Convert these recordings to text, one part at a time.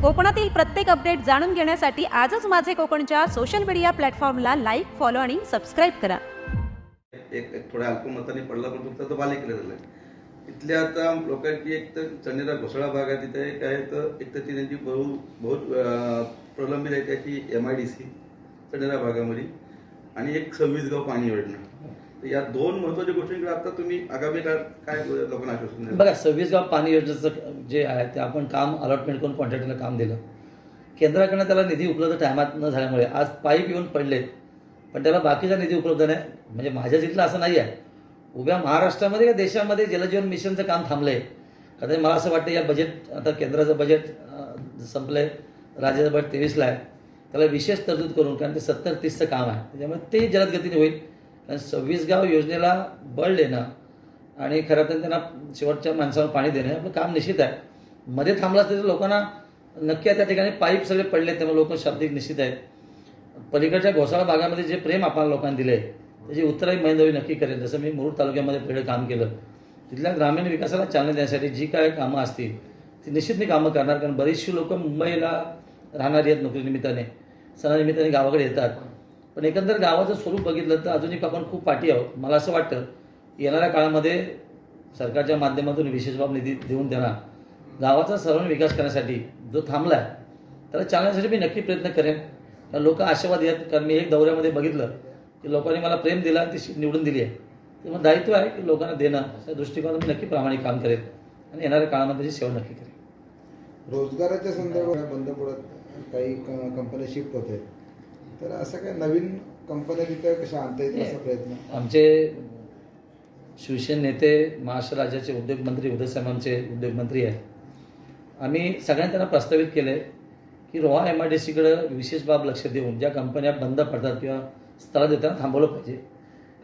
कोकणातील प्रत्येक अपडेट जाणून घेण्यासाठी आजच माझे कोकणच्या सोशल मीडिया प्लॅटफॉर्मला लाईक, फॉलो आणि सबस्क्राईब करा. एक थोड्या अल्पमताने पडला पण फक्त तो बालेकिल्ला झाला. इथल्या आता लोकांची एक तर चंडीला घोसाळा भाग आहे, तिथे एक आहे तर एक तर ती त्यांची बहुत प्रलंबित आहे त्याची MIDC चंडीला भागामध्ये आणि एक 26 गाव पाणी योजना. तर या दोन महत्वाच्या गोष्टींकडे आता तुम्ही आगामी काळात काय लोकांना आश्वासन द्याल? बघा 26 गाव पाणी योजनेचं जे आहे ते आपण काम अलॉटमेंट करून कॉन्ट्रॅक्टरला काम दिलं. केंद्राकडनं त्याला निधी उपलब्ध टायमात न झाल्यामुळे आज पाईप येऊन पडलेत, पण त्याला बाकीचा निधी उपलब्ध नाही. म्हणजे माझ्या जिथलं असं नाही आहे, उभ्या महाराष्ट्रामध्ये या देशामध्ये जलजीवन मिशनचं काम थांबलं आहे. कारण मला असं वाटतं या बजेट आता केंद्राचं बजेट संपलं आहे, राज्याचं बजेट 23ला आहे, त्याला विशेष तरतूद करून, कारण ते 70-30चं काम आहे, त्याच्यामुळे ते जलद गतीने होईल. कारण 26 गाव योजनेला बळ देणं आणि खरं तर त्यांना शेवटच्या माणसावर पाणी देणं आपलं काम निश्चित आहे. मध्ये थांबलं असतं तर लोकांना नक्की त्या ठिकाणी पाईप सगळे पडले, त्यामुळे लोक शाब्दिक निश्चित आहेत. पलीकडच्या घोसाळा भागामध्ये जे प्रेम आपण लोकांना दिले त्याची उत्तरही महिंदवी नक्की करेल. जसं मी मुरुड तालुक्यामध्ये पहिलं काम केलं, तिथल्या ग्रामीण विकासाला चालना देण्यासाठी जी काय कामं असतील ती निश्चित मी कामं करणार. कारण बरीचशी लोक मुंबईला राहणारी आहेत, नोकरीनिमित्ताने सणानिमित्ताने गावाकडे येतात. पण एकंदर गावाचं स्वरूप बघितलं तर अजूनही आपण खूप पाठी आहोत. मला असं वाटतं येणाऱ्या काळामध्ये सरकारच्या माध्यमातून विशेष बाब निधी देऊन त्यांना गावाचा सर्वांगीण विकास करण्यासाठी जो थांबला आहे त्याला चालण्यासाठी मी नक्की प्रयत्न करेन. कारण लोक आशावादी आहेत. कारण मी एक दौऱ्यामध्ये बघितलं की लोकांनी मला प्रेम दिला आणि ती सीट निवडून दिली आहे. तेव्हा दायित्व आहे की लोकांना देणं, त्या दृष्टिकोनातून मी नक्की प्रामाणिक काम करेन आणि येणाऱ्या काळामध्ये त्याची सेवा नक्की करेन. रोजगाराच्या संदर्भात बंद पडत काही कंपन्या शिफ्ट होत आहेत, तर असं काय नवीन कंपन्या तिथं कशा आणता येतील असा प्रयत्न? आमचे शिवसेना नेते, महाराष्ट्र राज्याचे उद्योगमंत्री उदय साहेब आमचे उद्योगमंत्री आहेत. आम्ही सगळ्यांनी त्यांना प्रस्तावित केलं आहे की रोहा MIDCकडं विशेष बाब लक्ष देऊन ज्या कंपन्या बंद पडतात किंवा स्थळं देताना थांबवलं पाहिजे.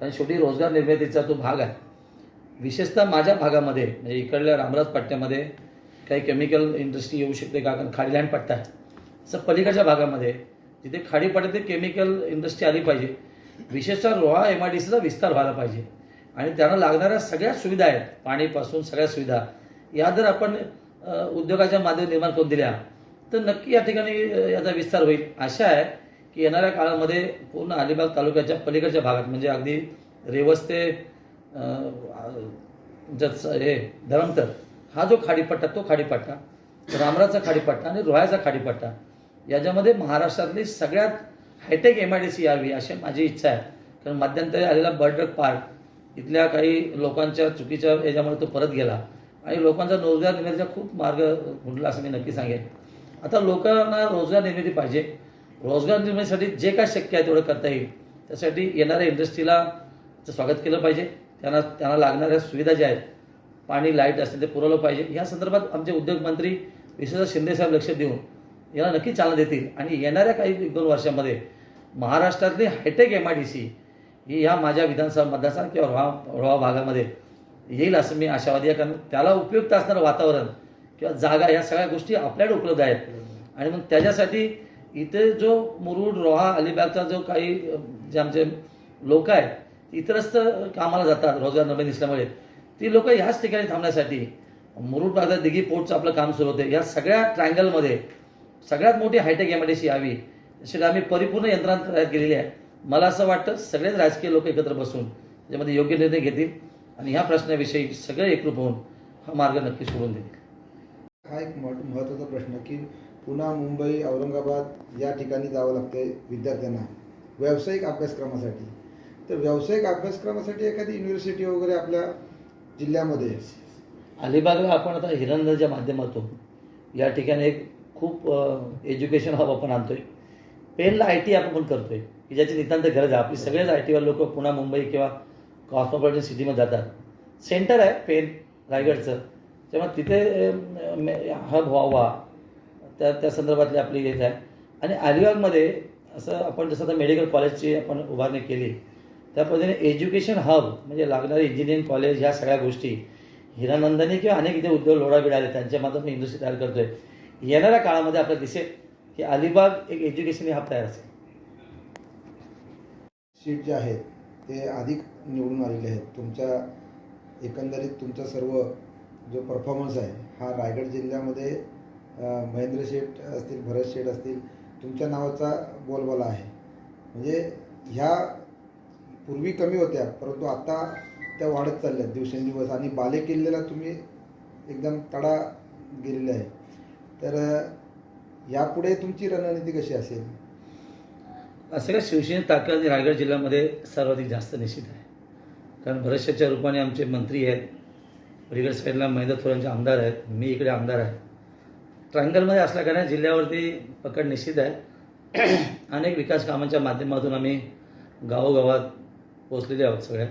कारण शेवटी रोजगार निर्मितीचा तो भाग आहे. विशेषतः माझ्या भागामध्ये म्हणजे इकडल्या रामराज पट्ट्यामध्ये काही केमिकल इंडस्ट्री येऊ शकते का, कारण खाडीलँड पट्टा आहे. असं पलीकडच्या भागामध्ये जिथे खाडीपट्ट्यात ते केमिकल इंडस्ट्री आली पाहिजे. विशेषतः रोहा MIDCचा विस्तार व्हायला पाहिजे आणि त्यांना लागणाऱ्या सगळ्या सुविधा आहेत, पाणीपासून सगळ्या सुविधा या जर आपण उद्योगाच्या माध्यमातून निर्माण करून दिल्या तर नक्की या ठिकाणी याचा विस्तार होईल. आशा आहे की येणाऱ्या काळामध्ये पूर्ण अलिबाग तालुक्याच्या पलीकडच्या भागात म्हणजे अगदी रेवस ते हे धरमतर हा जो खाडीपट्टा, तो खाडीपट्टा, रामराचा खाडीपट्टा आणि रोह्याचा खाडीपट्टा याच्यामध्ये महाराष्ट्रातली सगळ्यात हायटेक MIDC यावी अशी माझी इच्छा आहे. कारण मध्यंतरी आलेला बर्ड पार्क इथल्या काही लोकांच्या चुकीच्या याच्यामुळे तो परत गेला आणि लोकांचा रोजगार निर्मितीचा खूप मार्ग गुंडला असं मी नक्की सांगेन. आता लोकांना रोजगार निर्मिती पाहिजे. रोजगार निर्मितीसाठी जे काय शक्य आहे तेवढं करता येईल. त्यासाठी येणाऱ्या इंडस्ट्रीला स्वागत केलं पाहिजे. त्यांना लागणाऱ्या सुविधा ज्या आहेत, पाणी लाईट असतील ते पुरवलं पाहिजे. या संदर्भात आमचे उद्योगमंत्री विशेषतः शिंदेसाहेब लक्ष देऊन याला नक्की चालना देतील आणि येणाऱ्या काही 1-2 वर्षामध्ये महाराष्ट्रातली हायटेक MIDC ही ह्या माझ्या विधानसभा मतदारसंघ किंवा रोहा भागामध्ये येईल असं मी आशावादी आहे. कारण त्याला उपयुक्त असणारं वातावरण किंवा जागा या सगळ्या गोष्टी आपल्याकडे उपलब्ध आहेत. आणि मग त्याच्यासाठी इथे जो मुरुड, रोहा, अलिबागचा जो काही जे आमचे लोक आहेत इतरच कामाला जातात रोजगार निर्मिती दिसल्यामुळे, ती लोक ह्याच ठिकाणी थांबण्यासाठी मुरुड भागात दिघी पोर्टचं आपलं काम सुरू होते. या सगळ्या ट्रायंगलमध्ये सगळ्यात मोठी हायटेक MIDC यावी यासाठी आम्ही परिपूर्ण यंत्रणा तयार केलेली आहे. मला असं वाटतं सगळेच राजकीय लोक एकत्र बसून त्याच्यामध्ये योग्य निर्णय घेतील आणि ह्या प्रश्नाविषयी सगळे एकरूप होऊन हा मार्ग नक्की सोडून देतील. हा एक महत्त्वाचा प्रश्न की पुन्हा, मुंबई, औरंगाबाद या ठिकाणी जावं लागतं विद्यार्थ्यांना व्यावसायिक अभ्यासक्रमासाठी. तर व्यावसायिक अभ्यासक्रमासाठी एखादी युनिव्हर्सिटी वगैरे आपल्या जिल्ह्यामध्ये? अलिबागला आपण आता हिरनच्या माध्यमातून या ठिकाणी एक खूप एज्युकेशन हब आपण आणतोय. पेनला IT आपण करतोय की ज्याची नितांत गरज आहे. आपली सगळेच IT लोक पुन्हा, मुंबई किंवा कॉस्मोपॉलिटन सिटीमध्ये जातात. सेंटर आहे पेन रायगडचं, त्यामुळे तिथे हब व्हावा त्या संदर्भातली आपली येत आहे. आणि अलिबागमध्ये असं आपण जसं आता मेडिकल कॉलेजची आपण उभारणी केली त्या पद्धतीने एज्युकेशन हब म्हणजे लागणारे इंजिनिअरिंग कॉलेज ह्या सगळ्या गोष्टी हिरानंदानी किंवा अनेक इथे उद्योग लोढाबीड आले त्यांच्या माध्यमातून इंडस्ट्री तयार करतोय. येणाऱ्या काळामध्ये आपल्याला दिसेल की अलिबाग एक एज्युकेशन हब तयार असेल. सीट जे आहेत ते अधिक निवडून आलेले आहेत. तुमच्या एकंदरीत तुमचा सर्व जो परफॉर्मन्स आहे हा रायगड जिल्ह्यामध्ये महेंद्र शेठ असतील, भरत शेठ असतील, तुमच्या नावाचा बोलबाला आहे. म्हणजे ह्या पूर्वी कमी होत्या, परंतु आता त्या वाढत चालल्या दिवसेंदिवस आणि बालेकिल्ल्याला तुम्ही एकदम तडा गेलेला आहे. तर यापुढे तुमची रणनीती कशी असेल? असं काय शिवसेने ताकद रायगड जिल्ह्यामध्ये सर्वाधिक जास्त निश्चित आहे. कारण बऱ्याचशाच्या रूपाने आमचे मंत्री आहेत, पलीकडे साईडला महेंद्र थोरांचे आमदार आहेत, मी इकडे आमदार आहे. ट्रायंगलमध्ये असल्या कारण जिल्ह्यावरती पकड निश्चित आहे. अनेक विकास कामांच्या माध्यमातून आम्ही गावोगावात पोचलेले आहोत. सगळ्या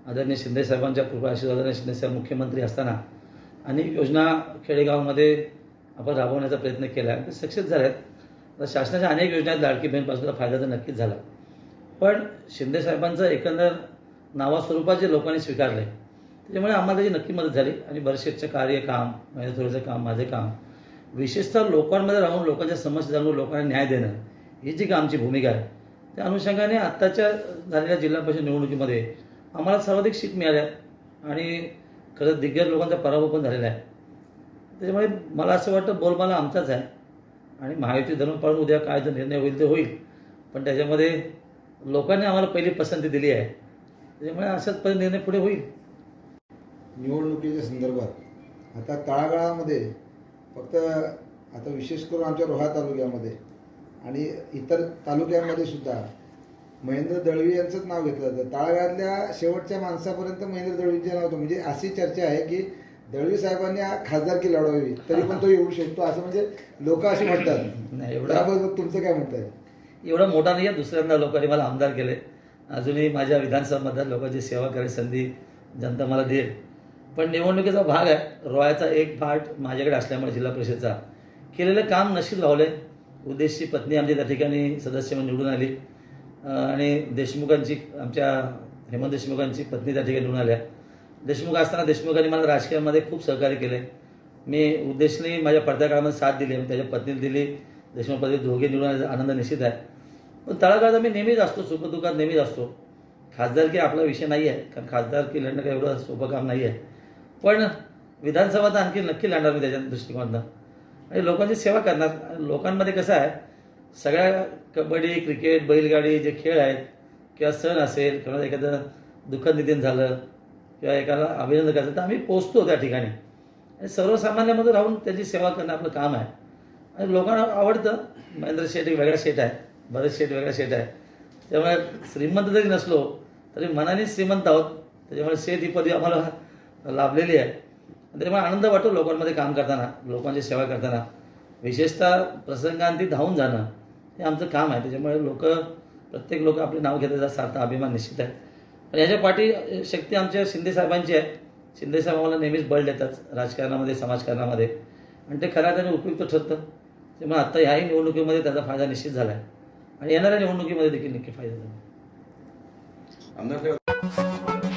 आदरणीय शिंदेसाहेबांच्या कृपा आशीर्वादाने शिंदेसाहेब मुख्यमंत्री असताना अनेक योजना खेडेगावामध्ये आपण राबवण्याचा प्रयत्न केला आहे, ते सक्सेस झाले आहेत. तर शासनाच्या अनेक योजना आहेत, लाडकी बहीणपासूनचा फायदा तर नक्कीच झाला. पण शिंदेसाहेबांचं एकंदर नावास्वरूपात जे लोकांनी स्वीकारलं आहे त्याच्यामुळे आम्हाला त्याची नक्की मदत झाली. आणि बरेचसे कार्य काम, माझ्या थोडंसं काम, माझे काम, विशेषतः लोकांमध्ये राहून लोकांच्या समस्या जाणून लोकांना न्याय देणं ही जी का आमची भूमिका आहे, त्या अनुषंगाने आत्ताच्या झालेल्या जिल्हा परिषद निवडणुकीमध्ये आम्हाला सर्वाधिक सीट मिळाल्या आणि खरंच दिग्गज लोकांचा पराभव पण झालेला आहे. त्याच्यामुळे मला असं वाटतं बोलबाला आमचाच आहे आणि महायुती धर्म पाळून उद्या काय जो निर्णय होईल ते होईल. पण त्याच्यामध्ये लोकांनी आम्हाला पहिली पसंती दिली आहे, त्याच्यामुळे अशाच निर्णय पुढे होईल. निवडणुकीच्या संदर्भात आता तळागाळामध्ये फक्त आता विशेष करून आमच्या रोहा तालुक्यामध्ये आणि इतर तालुक्यांमध्ये सुद्धा महेंद्र दळवी यांचंच नाव घेतलं जातं. तळागाळातल्या शेवटच्या माणसापर्यंत महेंद्र दळवींचे नाव होतं. म्हणजे अशी चर्चा आहे की दळवी साहेबांनी खासदारकी लढवावी तरी पण तो येऊ शकतो, असं म्हणजे लोक असे म्हणतात. नाही, एवढा त्याबद्दल तुमचं काय म्हणत आहे? एवढा मोठा नाही आहे. दुसऱ्यांदा लोकांनी मला आमदार केले. अजूनही माझ्या विधानसभा मतदार लोकांची सेवा करायची संधी जनता मला देईल. पण निवडणुकीचा भाग आहे. रोह्याचा एक पार्ट माझ्याकडे असल्यामुळे जिल्हा परिषदचा केलेलं काम नशीब लावलं आहे. उद्देशची पत्नी आमची त्या ठिकाणी सदस्य म्हणून निवडून आली आणि देशमुखांची, आमच्या हेमंत देशमुखांची पत्नी त्या ठिकाणी निवडून आल्या. देशमुख असताना देशमुखांनी मला राजकीयामध्ये खूप सहकार्य केले. मी उद्देशने माझ्या पडत्या काळामध्ये साथ दिली, त्याच्या पत्नीला दिली. देशमुख पत्नी दोघे निवडून आल्याचा आनंद निश्चित आहे. पण तळागाळात मी नेहमीच असतो, सुखदुःखात नेहमीच असतो. खासदारकी आपला विषय नाही आहे, कारण खासदारकी लढणं काही एवढं सोपं काम नाही आहे. पण विधानसभा तर आणखी नक्की लढणार मी त्याच्या दृष्टिकोनातून आणि लोकांची सेवा करणार. लोकांमध्ये कसं आहे, सगळ्या कबड्डी, क्रिकेट, बैलगाडी जे खेळ आहेत किंवा सण असेल किंवा एखादं दुःखद निधन झालं किंवा एखादा अभिनंदन करायचं तर आम्ही पोचतो त्या ठिकाणी आणि सर्वसामान्यामध्ये राहून त्याची सेवा करणं आपलं काम आहे. आणि लोकांना आवडतं. महेंद्र शेठ एक वेगळा शेठ आहे, भरत शेठ वेगळा शेठ आहे. त्यामुळे श्रीमंत जरी नसलो तरी मनाने श्रीमंत आहोत. त्याच्यामुळे शेठ ही पदवी आम्हाला लाभलेली आहे. त्याच्यामुळे आनंद वाटतो लोकांमध्ये काम करताना, लोकांची सेवा करताना. विशेषतः प्रसंगांती धावून जाणं हे आमचं काम आहे. त्याच्यामुळे प्रत्येक लोक आपले नाव घेतात, सार्थ अभिमान निश्चित आहे. आणि ह्याच्या पाठी शक्ती आमच्या शिंदेसाहेबांची आहे. शिंदेसाहेब आम्हाला नेहमीच बळ देतात राजकारणामध्ये, समाजकारणामध्ये आणि ते खऱ्या त्याने उपयुक्त ठरतं. त्यामुळे आत्ता ह्याही निवडणुकीमध्ये त्याचा फायदा निश्चित झाला आहे आणि येणाऱ्या निवडणुकीमध्ये देखील नक्की फायदा झाला. आमदार